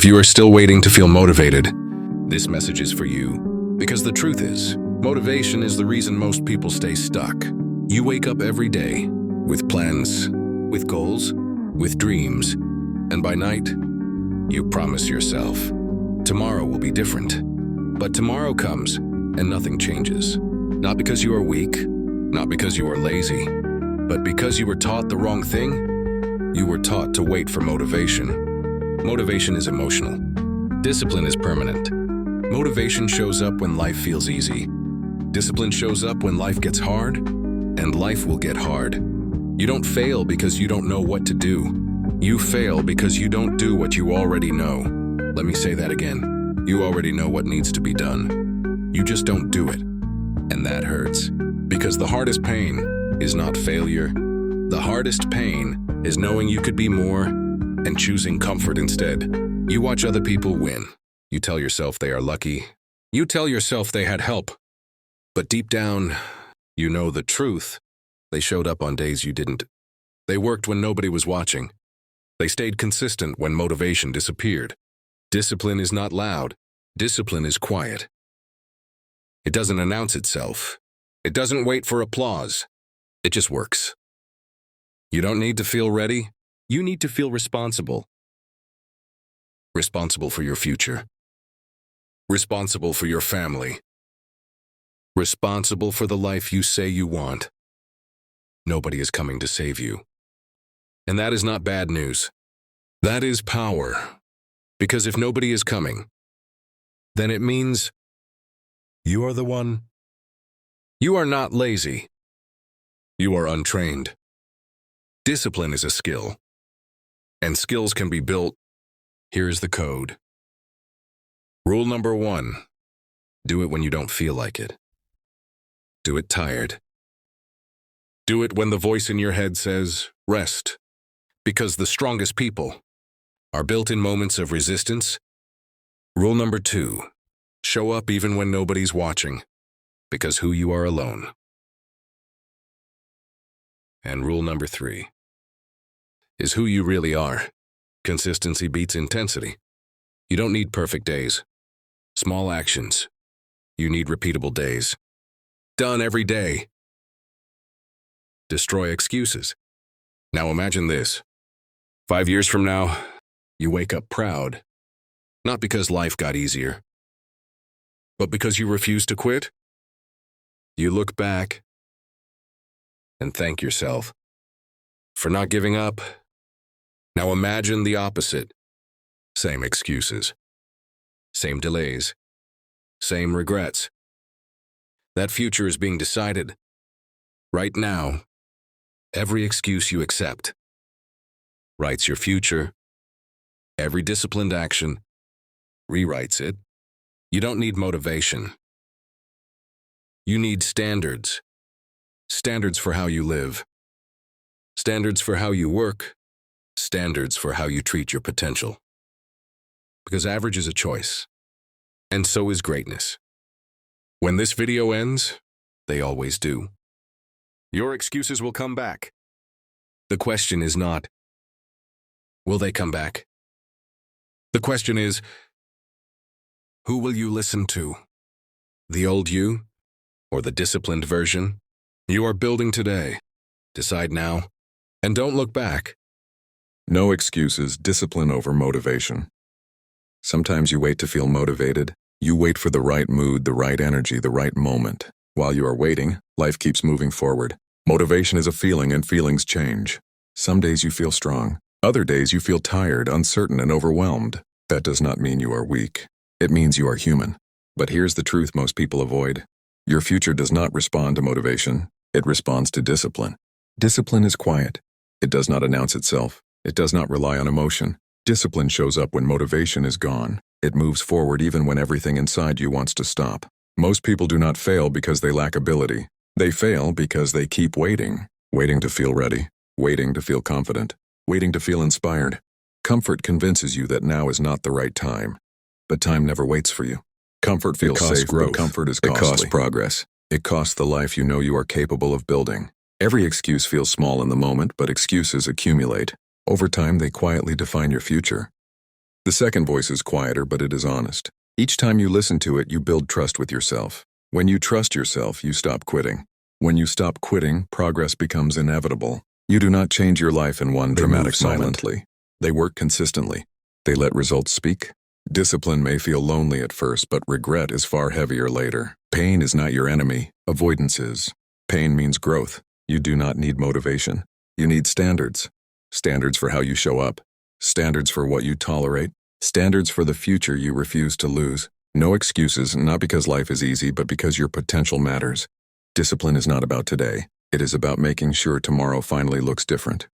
you are still waiting to feel motivated, this message is for you. Because the truth is, motivation is the reason most people stay stuck. You wake up every day with plans, with goals, with dreams, and by night, you promise yourself, tomorrow will be different. But tomorrow comes, and nothing changes. Not because you are weak, not because you are lazy, but because you were taught the wrong thing. You were taught to wait for motivation. Motivation is emotional. Discipline is permanent. Motivation shows up when life feels easy. Discipline shows up when life gets hard, and life will get hard. You don't fail because you don't know what to do. You fail because you don't do what you already know. Let me say that again. You already know what needs to be done. You just don't do it. And that hurts. Because the hardest pain is not failure. The hardest pain is knowing you could be more and choosing comfort instead. You watch other people win. You tell yourself they are lucky. You tell yourself they had help. But deep down, you know the truth. They showed up on days you didn't. They worked when nobody was watching. They stayed consistent when motivation disappeared. Discipline is not loud. Discipline is quiet. It doesn't announce itself. It doesn't wait for applause. It just works. You don't need to feel ready. You need to feel responsible. Responsible for your future. Responsible for your family. Responsible for the life you say you want. Nobody is coming to save you. And that is not bad news. That is power. Because if nobody is coming, then it means you are the one. You are not lazy. You are untrained. Discipline is a skill. And skills can be built. Here is the code. Rule number 1. Do it when you don't feel like it. Do it tired. Do it when the voice in your head says, rest. Because the strongest people are built in moments of resistance. Rule number 2. Show up even when nobody's watching. Because who you are alone. And rule number 3 is who you really are. Consistency beats intensity. You don't need perfect days. Small actions. You need repeatable days. Done every day. Destroy excuses. Now imagine this. 5 years from now, you wake up proud. Not because life got easier, but because you refused to quit. You look back and thank yourself for not giving up. Now imagine the opposite. Same excuses. Same delays. Same regrets. That future is being decided. Right now, every excuse you accept writes your future. Every disciplined action rewrites it. You don't need motivation. You need standards. Standards for how you live. Standards for how you work. Standards for how you treat your potential. Because average is a choice. And so is greatness. When this video ends, they always do. Your excuses will come back. The question is not, will they come back? The question is, who will you listen to? The old you or the disciplined version you are building today? Decide now and don't look back. No excuses, discipline over motivation. Sometimes you wait to feel motivated. You wait for the right mood, the right energy, the right moment. While you are waiting, life keeps moving forward. Motivation is a feeling and feelings change. Some days you feel strong. Other days you feel tired, uncertain, and overwhelmed. That does not mean you are weak. It means you are human. But here's the truth most people avoid. Your future does not respond to motivation. It responds to discipline. Discipline is quiet. It does not announce itself. It does not rely on emotion. Discipline shows up when motivation is gone. It moves forward even when everything inside you wants to stop. Most people do not fail because they lack ability. They fail because they keep waiting. Waiting to feel ready. Waiting to feel confident. Waiting to feel inspired. Comfort convinces you that now is not the right time. But time never waits for you. Comfort feels safe, but comfort is costly. It costs progress. It costs the life you know you are capable of building. Every excuse feels small in the moment, but excuses accumulate. Over time, they quietly define your future. The second voice is quieter, but it is honest. Each time you listen to it, you build trust with yourself. When you trust yourself, you stop quitting. When you stop quitting, progress becomes inevitable. You do not change your life in one dramatic moment. Silently. They work consistently. They let results speak. Discipline may feel lonely at first, but regret is far heavier later. Pain is not your enemy. Avoidance is. Pain means growth. You do not need motivation. You need standards. Standards for how you show up. Standards for what you tolerate. Standards for the future you refuse to lose. No excuses, not because life is easy, but because your potential matters. Discipline is not about today. It is about making sure tomorrow finally looks different.